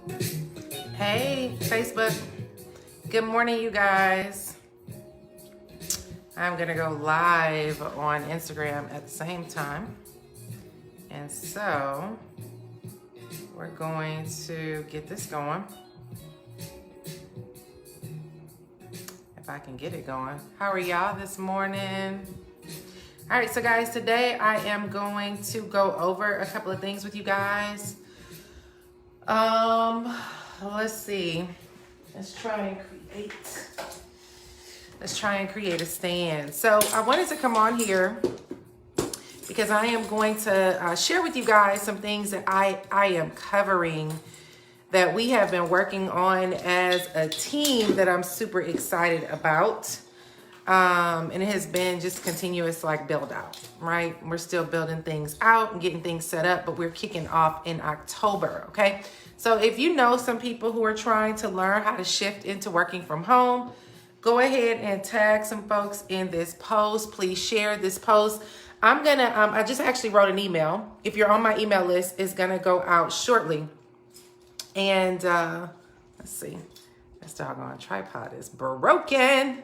Hey, Facebook. Good morning, you guys. I'm going to go live on Instagram at the same time. And so we're going to get this going. If I can get it going. How are y'all this morning? All right, so guys, today I am going to go over a couple of things with you guys. Let's see. Let's try and create a stand. So I wanted to come on here because I am going to share with you guys some things that I am covering that we have been working on as a team that I'm super excited about. And it has been just continuous build out, right? We're still building things out and getting things set up, but we're kicking off in October, okay? So if you know some people who are trying to learn how to shift into working from home, go ahead and tag some folks in this post. Please share this post. I just actually wrote an email. If you're on my email list, it's gonna go out shortly. And let's see, this doggone tripod is broken.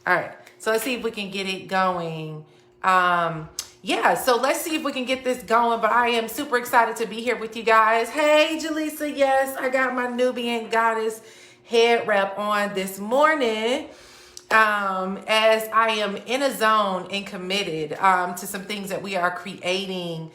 All right, so let's see if we can get it going. So let's see if we can get this going, but I am super excited to be here with you guys. Hey, Jaleesa, yes, I got my Nubian Goddess head wrap on this morning as I am in a zone and committed to some things that we are creating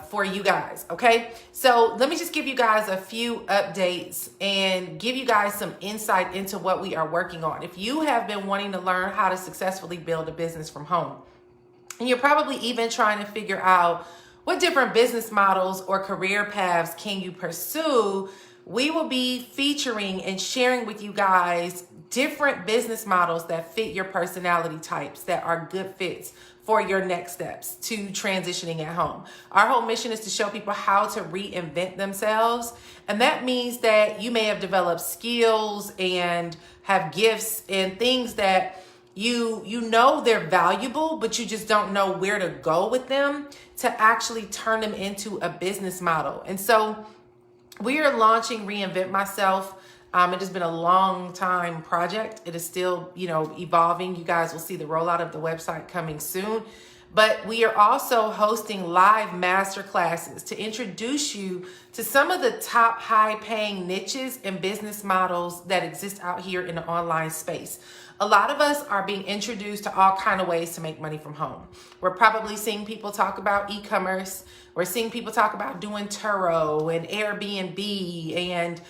for you guys, okay? So let me just give you guys a few updates and give you guys some insight into what we are working on. If you have been wanting to learn how to successfully build a business from home, and you're probably even trying to figure out what different business models or career paths can you pursue, we will be featuring and sharing with you guys different business models that fit your personality types, that are good fits for your next steps to transitioning at home. Our whole mission is to show people how to reinvent themselves. And that means that you may have developed skills and have gifts and things that you know they're valuable, but you just don't know where to go with them to actually turn them into a business model. And so we are launching Reinvent Myself. It has been a long time project. It is still, evolving. You guys will see the rollout of the website coming soon. But we are also hosting live master classes to introduce you to some of the top high-paying niches and business models that exist out here in the online space. A lot of us are being introduced to all kinds of ways to make money from home. We're probably seeing people talk about e-commerce. We're seeing people talk about doing Turo and Airbnb, and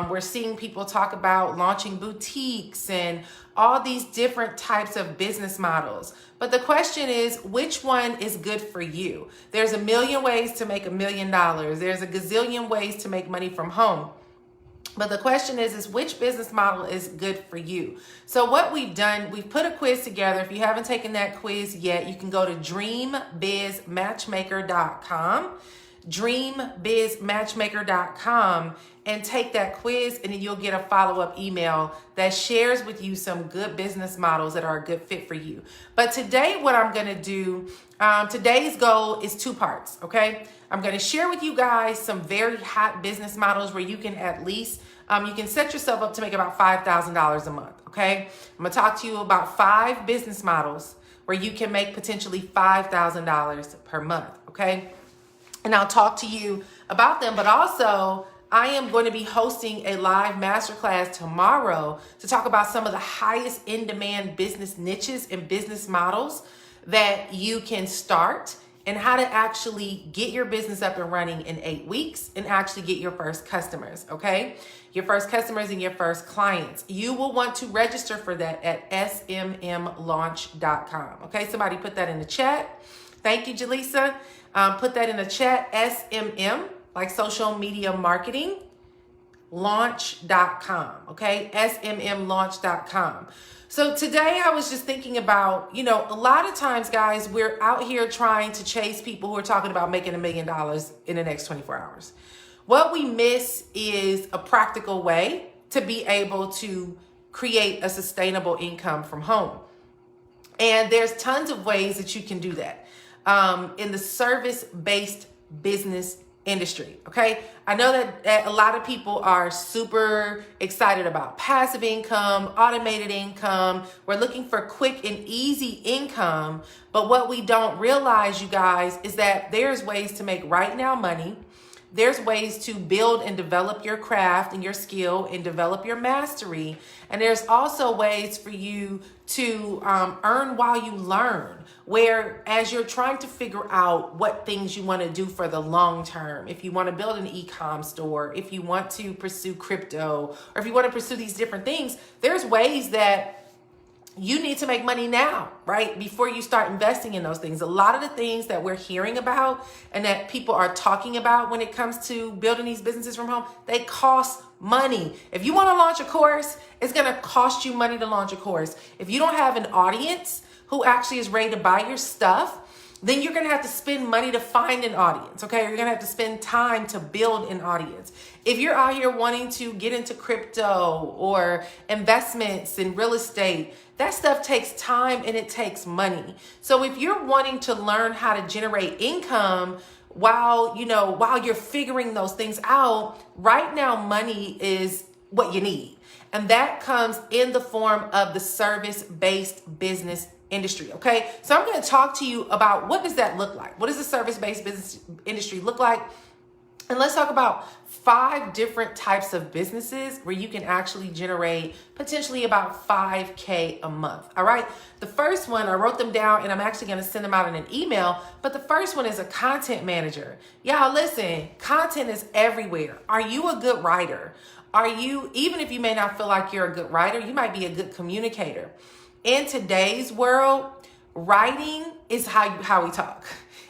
we're seeing people talk about launching boutiques and all these different types of business models. But the question is, which one is good for you? There's a million ways to make $1 million. There's a gazillion ways to make money from home. But the question is which business model is good for you? So what we've done, we've put a quiz together. If you haven't taken that quiz yet, you can go to dreambizmatchmaker.com, dreambizmatchmaker.com, and take that quiz, and then you'll get a follow-up email that shares with you some good business models that are a good fit for you. But today, what I'm gonna do, today's goal is 2 parts, okay? I'm gonna share with you guys some very hot business models where you can at least, you can set yourself up to make about $5,000 a month, okay? I'm gonna talk to you about 5 business models where you can make potentially $5,000 per month, okay? And I'll talk to you about them, but also I am going to be hosting a live masterclass tomorrow to talk about some of the highest in-demand business niches and business models that you can start and how to actually get your business up and running in 8 weeks and actually get your first customers, okay? Your first customers and your first clients. You will want to register for that at smmlaunch.com, okay? Somebody put that in the chat. Thank you, Jaleesa. Put that in the chat, SMM, like social media marketing, launch.com, okay? smmlaunch.com. So today I was just thinking about, a lot of times, guys, we're out here trying to chase people who are talking about making $1 million in the next 24 hours. What we miss is a practical way to be able to create a sustainable income from home. And there's tons of ways that you can do that in the service-based business industry. Okay. I know that a lot of people are super excited about passive income, automated income. We're looking for quick and easy income. But what we don't realize, you guys, is that there's ways to make right now money. There's ways to build and develop your craft and your skill and develop your mastery. And there's also ways for you to earn while you learn, where as you're trying to figure out what things you want to do for the long term, if you want to build an e-com store, if you want to pursue crypto, or if you want to pursue these different things, there's ways that you need to make money now, right? Before you start investing in those things. A lot of the things that we're hearing about and that people are talking about when it comes to building these businesses from home, they cost money. If you want to launch a course, it's going to cost you money to launch a course. If you don't have an audience who actually is ready to buy your stuff, then you're going to have to spend money to find an audience, okay? You're going to have to spend time to build an audience. If you're out here wanting to get into crypto or investments in real estate, that stuff takes time and it takes money. So if you're wanting to learn how to generate income while you're figuring those things out, right now money is what you need. And that comes in the form of the service-based business industry. Okay. So I'm going to talk to you about what does that look like? What does the service-based business industry look like? And let's talk about 5 different types of businesses where you can actually generate potentially about $5K a month. All right. The first one, I wrote them down and I'm actually going to send them out in an email. But the first one is a content manager. Y'all listen, content is everywhere. Are you a good writer? Even if you may not feel like you're a good writer, you might be a good communicator. In today's world, writing is how we talk.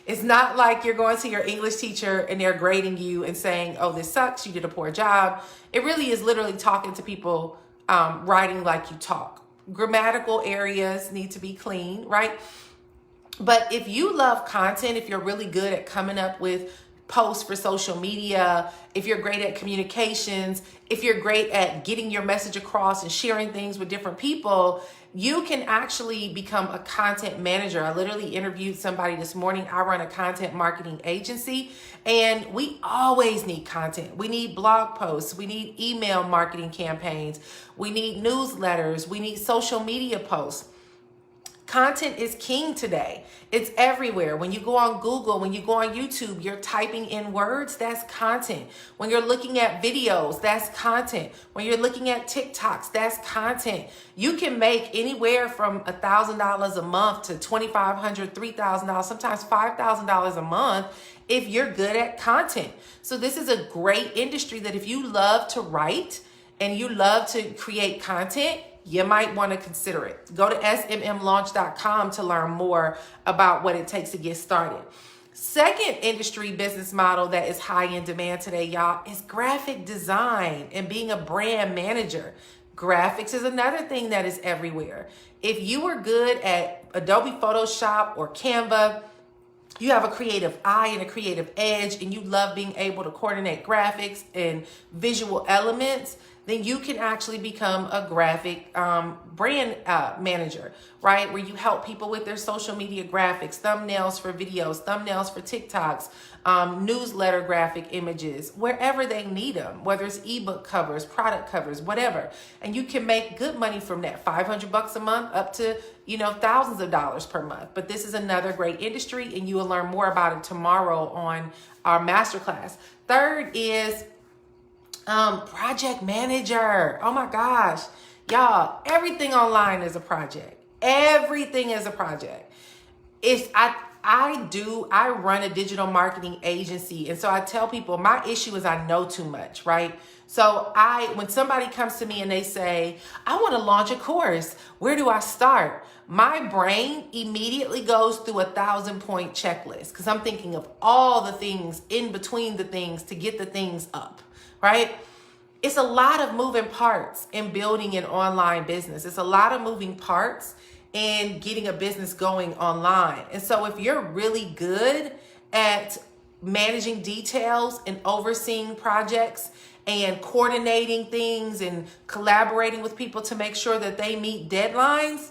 It's not like you're going to your English teacher and they're grading you and saying, oh, this sucks, you did a poor job. It really is literally talking to people, writing like you talk. Grammatical areas need to be clean, right? But if you love content, if you're really good at coming up with posts for social media, if you're great at communications, if you're great at getting your message across and sharing things with different people, you can actually become a content manager. I literally interviewed somebody this morning. I run a content marketing agency and we always need content. We need blog posts. We need email marketing campaigns. We need newsletters. We need social media posts. Content is king today. It's everywhere. When you go on Google, when you go on YouTube, you're typing in words, that's content. When you're looking at videos, that's content. When you're looking at TikToks, that's content. You can make anywhere from $1,000 a month to $2,500, $3,000, sometimes $5,000 a month if you're good at content. So this is a great industry that if you love to write and you love to create content, you might want to consider it. Go to smmlaunch.com to learn more about what it takes to get started. Second industry business model that is high in demand today, y'all, is graphic design and being a brand manager. Graphics is another thing that is everywhere. If you are good at Adobe Photoshop or Canva, you have a creative eye and a creative edge, and you love being able to coordinate graphics and visual elements, then you can actually become a graphic brand manager, right? Where you help people with their social media graphics, thumbnails for videos, thumbnails for TikToks, newsletter graphic images, wherever they need them, whether it's ebook covers, product covers, whatever. And you can make good money from that, $500 a month up to, thousands of dollars per month. But this is another great industry, and you will learn more about it tomorrow on our masterclass. Third is project manager. Oh my gosh, y'all, everything online is a project. Everything is a project. I run a digital marketing agency. And so I tell people my issue is I know too much, right? So when somebody comes to me and they say, I want to launch a course, where do I start? My brain immediately goes through 1,000-point checklist because I'm thinking of all the things in between the things to get the things up. Right? It's a lot of moving parts in building an online business. It's a lot of moving parts in getting a business going online. And so if you're really good at managing details and overseeing projects and coordinating things and collaborating with people to make sure that they meet deadlines,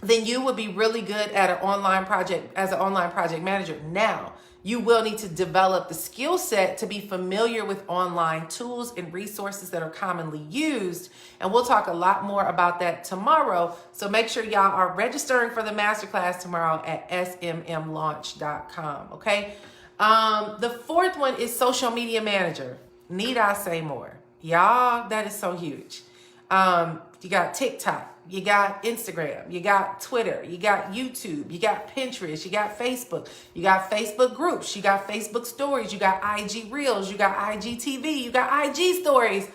then you would be really good at an online project as an online project manager. Now, You will need to develop the skill set to be familiar with online tools and resources that are commonly used. And we'll talk a lot more about that tomorrow. So make sure y'all are registering for the masterclass tomorrow at smmlaunch.com. Okay. The fourth one is social media manager. Need I say more? Y'all, that is so huge. You got TikTok, you got Instagram, you got Twitter, you got YouTube, you got Pinterest, you got Facebook, you got Facebook groups, you got Facebook stories, you got IG Reels, you got IGTV, you got IG stories.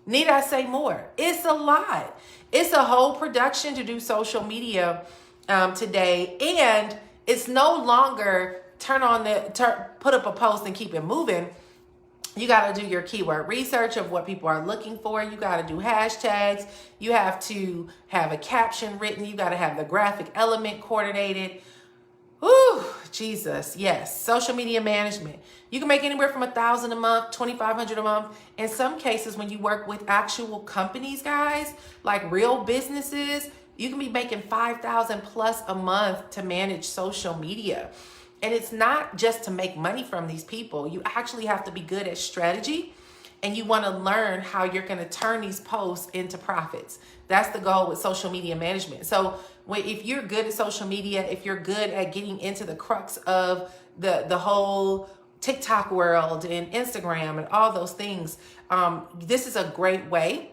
Need I say more? It's a lot. It's a whole production to do social media today, and it's no longer put up a post and keep it moving. You got to do your keyword research of what people are looking for. You got to do hashtags. You have to have a caption written. You got to have the graphic element coordinated. Ooh, Jesus. Yes. Social media management. You can make anywhere from $1,000 a month, $2,500 a month. In some cases, when you work with actual companies, guys, like real businesses, you can be making $5,000 plus a month to manage social media. And it's not just to make money from these people. You actually have to be good at strategy, and you want to learn how you're going to turn these posts into profits. That's the goal with social media management. So if you're good at social media, if you're good at getting into the crux of the whole TikTok world and Instagram and all those things, this is a great way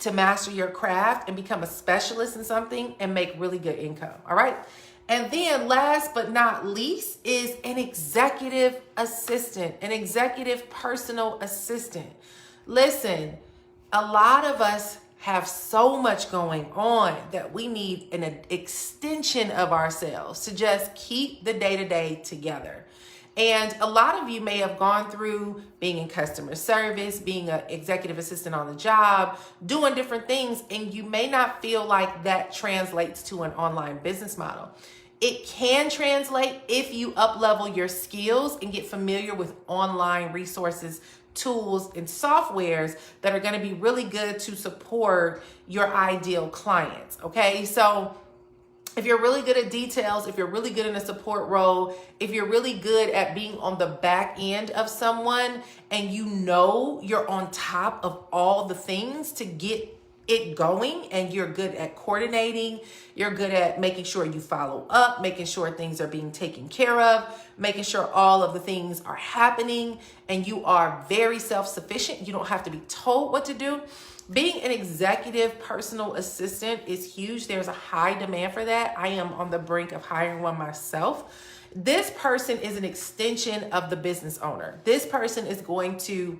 to master your craft and become a specialist in something and make really good income. All right. And then last but not least is an executive assistant, an executive personal assistant. Listen, a lot of us have so much going on that we need an extension of ourselves to just keep the day-to-day together. And a lot of you may have gone through being in customer service, being an executive assistant on the job, doing different things, and you may not feel like that translates to an online business model. It can translate if you up-level your skills and get familiar with online resources, tools, and softwares that are going to be really good to support your ideal clients. Okay, so if you're really good at details, if you're really good in a support role, if you're really good at being on the back end of someone and you know you're on top of all the things to get it going, and you're good at coordinating, you're good at making sure you follow up, making sure things are being taken care of, making sure all of the things are happening, and you are very self-sufficient. You don't have to be told what to do. Being an executive personal assistant is huge. There's a high demand for that. I am on the brink of hiring one myself. This person is an extension of the business owner. This person is going to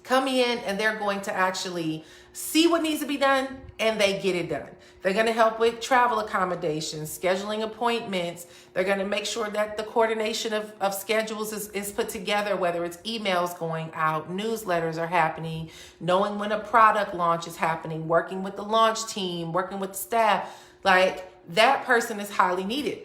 come in and they're going to actually see what needs to be done, and they get it done. They're going to help with travel accommodations, scheduling appointments. They're going to make sure that the coordination of schedules is put together, whether it's emails going out, newsletters are happening, knowing when a product launch is happening, working with the launch team, working with the staff. Like, that person is highly needed.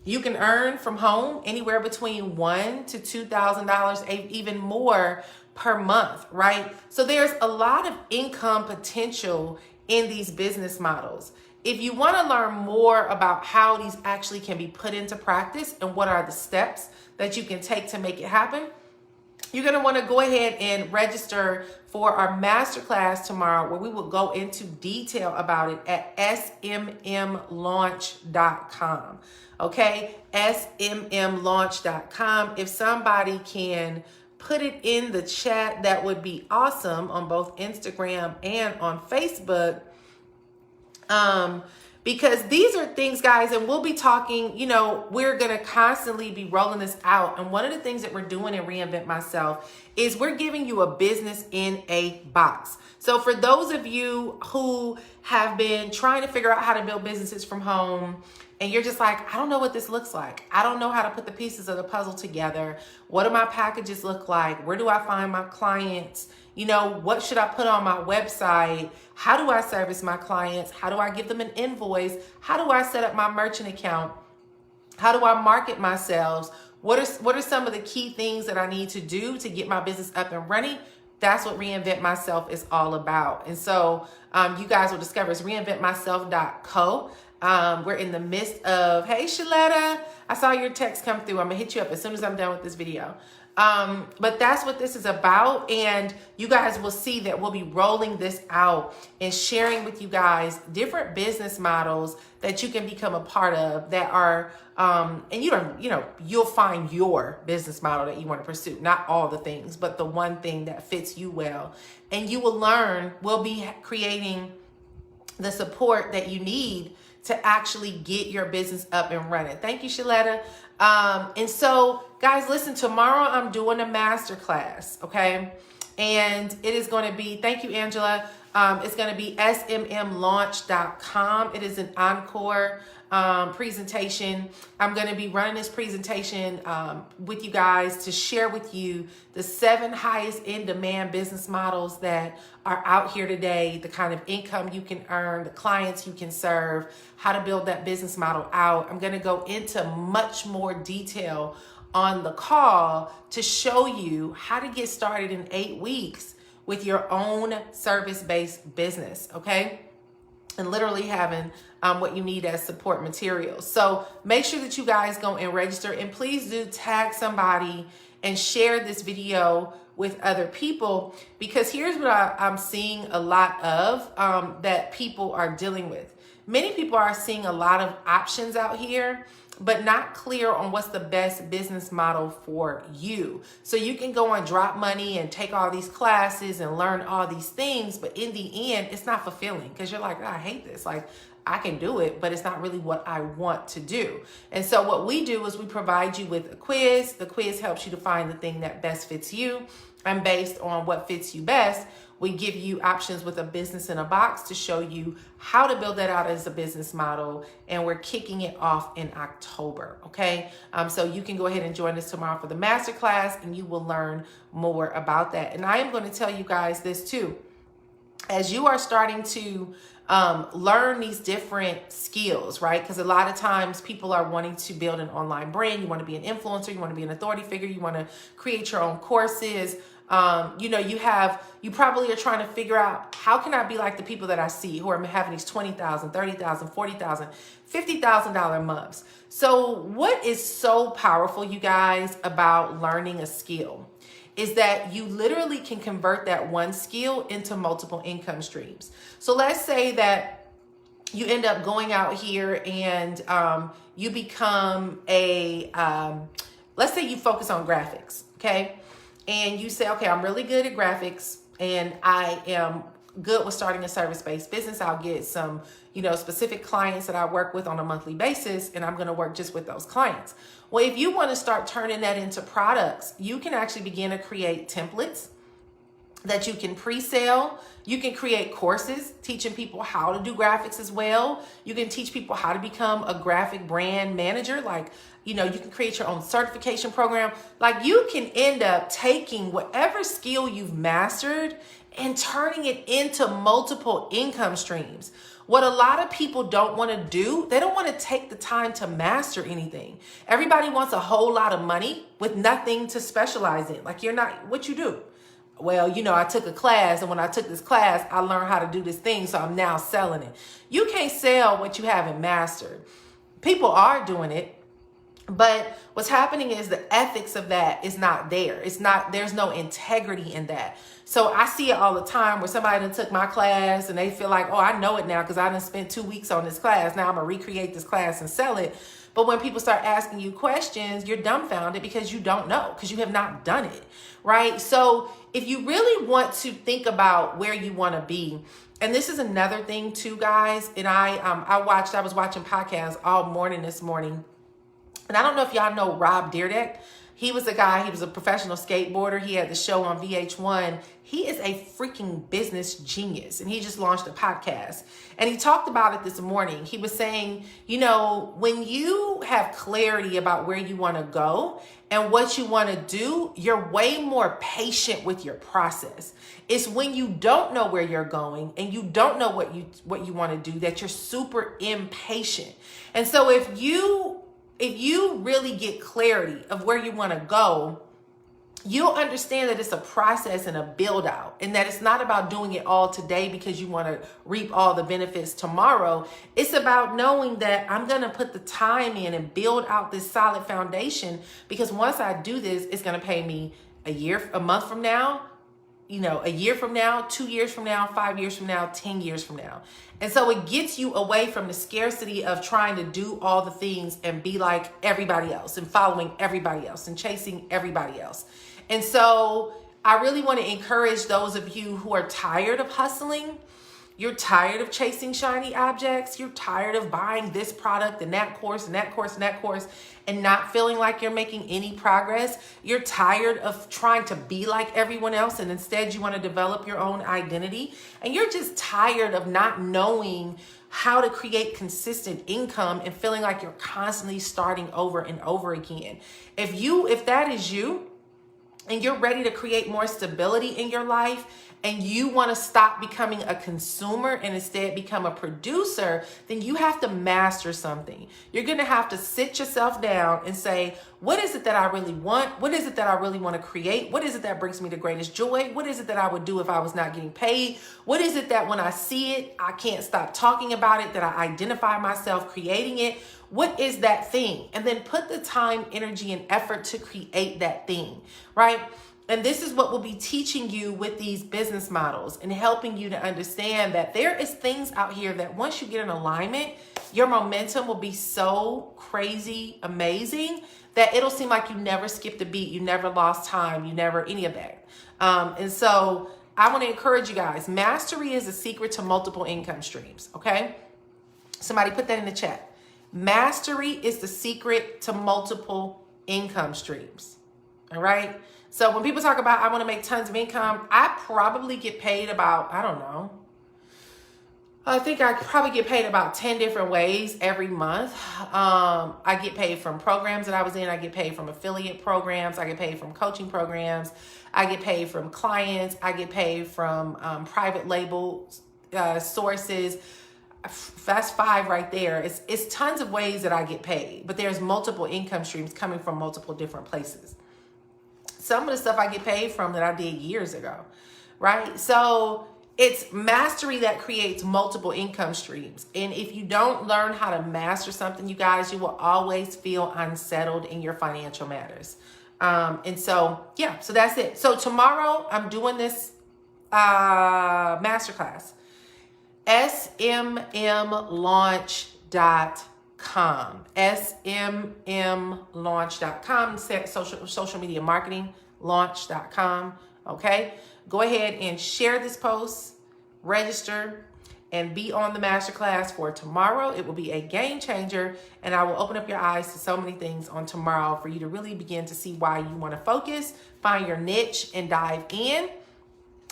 You can earn from home anywhere between $1,000 to $2,000, even more per month, right? So there's a lot of income potential in these business models. If you want to learn more about how these actually can be put into practice and what are the steps that you can take to make it happen, you're going to want to go ahead and register for our masterclass tomorrow, where we will go into detail about it at smmlaunch.com. Okay, smmlaunch.com. If somebody can put it in the chat, that would be awesome, on both Instagram and on Facebook. Because these are things, guys, and we'll be talking, we're going to constantly be rolling this out. And one of the things that we're doing in Reinvent Myself is we're giving you a business in a box. So for those of you who have been trying to figure out how to build businesses from home, and you're just like, I don't know what this looks like. I don't know how to put the pieces of the puzzle together. What do my packages look like? Where do I find my clients? What should I put on my website? How do I service my clients? How do I give them an invoice? How do I set up my merchant account? How do I market myself? What are some of the key things that I need to do to get my business up and running? That's what Reinvent Myself is all about. And so you guys will discover it's reinventmyself.co. We're in the midst of, hey, Shaletta, I saw your text come through. I'm gonna hit you up as soon as I'm done with this video. But that's what this is about. And you guys will see that we'll be rolling this out and sharing with you guys different business models that you can become a part of that are, and you'll find your business model that you want to pursue, not all the things, but the one thing that fits you well. And you will learn, we'll be creating the support that you need to actually get your business up and running. Thank you, Shaletta. And so, guys, listen, tomorrow I'm doing a masterclass, okay? And it is going to be, thank you, Angela. It's going to be smmlaunch.com. It is an encore presentation. I'm going to be running this presentation with you guys to share with you the 7 highest in demand business models that are out here today, the kind of income you can earn, the clients you can serve, how to build that business model out. I'm going to go into much more detail on the call to show you how to get started in 8 weeks with your own service-based business, okay? And literally having what you need as support materials. So make sure that you guys go and register, and please do tag somebody and share this video with other people, because here's what I'm seeing a lot of that people are dealing with. Many people are seeing a lot of options out here, but not clear on what's the best business model for you. So you can go and drop money and take all these classes and learn all these things, but in the end, it's not fulfilling because you're like, oh, I hate this. Like, I can do it, but it's not really what I want to do. And so what we do is we provide you with a quiz. The quiz helps you to find the thing that best fits you. And based on what fits you best, we give you options with a business in a box to show you how to build that out as a business model. And we're kicking it off in October, okay? So you can go ahead and join us tomorrow for the masterclass, and you will learn more about that. And I am going to tell you guys this too. As you are starting to learn these different skills, right? Because a lot of times people are wanting to build an online brand. You want to be an influencer. You want to be an authority figure. You want to create your own courses. You probably are trying to figure out, how can I be like the people that I see who are having these $20,000, $30,000, $40,000, $50,000 months. So what is so powerful, you guys, about learning a skill is that you literally can convert that one skill into multiple income streams. So let's say that you end up going out here and you become let's say you focus on graphics, okay? And you say, okay, I'm really good at graphics and I am good with starting a service-based business. I'll get some, specific clients that I work with on a monthly basis, and I'm going to work just with those clients. Well, if you want to start turning that into products, you can actually begin to create templates that you can pre-sale. You can create courses teaching people how to do graphics as well. You can teach people how to become a graphic brand manager. Like, you can create your own certification program. Like, you can end up taking whatever skill you've mastered and turning it into multiple income streams. What a lot of people don't want to do, they don't want to take the time to master anything. Everybody wants a whole lot of money with nothing to specialize in. Like, you're not, what you do? Well, I took a class, and when I took this class, I learned how to do this thing, so I'm now selling it. You can't sell what you haven't mastered. People are doing it, but what's happening is the ethics of that is not there. There's no integrity in that. So I see it all the time where somebody done took my class and they feel like, oh, I know it now because I done spent 2 weeks on this class. Now I'm going to recreate this class and sell it. But when people start asking you questions, you're dumbfounded because you don't know, because you have not done it, right? So if you really want to think about where you want to be, and this is another thing too, guys, and I was watching podcasts all morning this morning, and I don't know if y'all know Rob Dyrdek. He was a professional skateboarder. He had the show on VH1. He is a freaking business genius, and he just launched a podcast. And he talked about it this morning. He was saying, when you have clarity about where you want to go and what you want to do, you're way more patient with your process. It's when you don't know where you're going and you don't know what you want to do that you're super impatient. And so if you really get clarity of where you want to go, you'll understand that it's a process and a build out, and that it's not about doing it all today because you want to reap all the benefits tomorrow. It's about knowing that I'm going to put the time in and build out this solid foundation, because once I do this, it's going to pay me a month from now, a year from now, 2 years from now, 5 years from now, 10 years from now. And so it gets you away from the scarcity of trying to do all the things and be like everybody else and following everybody else and chasing everybody else. And so I really want to encourage those of you who are tired of hustling. You're tired of chasing shiny objects. You're tired of buying this product and that course and that course and that course and not feeling like you're making any progress. You're tired of trying to be like everyone else, and instead you want to develop your own identity. And you're just tired of not knowing how to create consistent income and feeling like you're constantly starting over and over again. If that is you, and you're ready to create more stability in your life, and you want to stop becoming a consumer and instead become a producer, then you have to master something. You're going to have to sit yourself down and say, what is it that I really want? What is it that I really want to create? What is it that brings me the greatest joy? What is it that I would do if I was not getting paid? What is it that when I see it, I can't stop talking about it, that I identify myself creating it? What is that thing? And then put the time, energy, and effort to create that thing, right? And this is what we'll be teaching you with these business models and helping you to understand that there is things out here that once you get in alignment, your momentum will be so crazy, amazing, that it'll seem like you never skipped a beat, you never lost time, you never any of that. And so I want to encourage you guys, mastery is a secret to multiple income streams, okay? Somebody put that in the chat. Mastery is the secret to multiple income streams, all right? So when people talk about, I want to make tons of income, I probably get paid about, I think I probably get paid about 10 different ways every month. I get paid from programs that I was in. I get paid from affiliate programs. I get paid from coaching programs. I get paid from clients. I get paid from private label sources. That's 5 right there. It's tons of ways that I get paid, but there's multiple income streams coming from multiple different places. Some of the stuff I get paid from that I did years ago, right? So it's mastery that creates multiple income streams. And if you don't learn how to master something, you guys, you will always feel unsettled in your financial matters. And so, yeah, so that's it. So tomorrow I'm doing this masterclass, smmlaunch.com, smmlaunch.com, social media marketing launch.com. Okay, go ahead and share this post, register, and be on the masterclass for tomorrow. It will be a game changer, and I will open up your eyes to so many things on tomorrow for you to really begin to see why you want to focus, find your niche, and dive in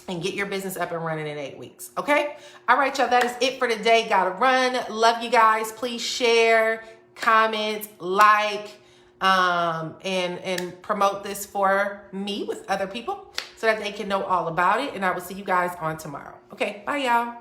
and get your business up and running in 8 weeks. Okay. All right, y'all. That is it for today. Gotta run. Love you guys. Please share, comment, like, and promote this for me with other people so that they can know all about it. And I will see you guys on tomorrow. Okay. Bye, y'all.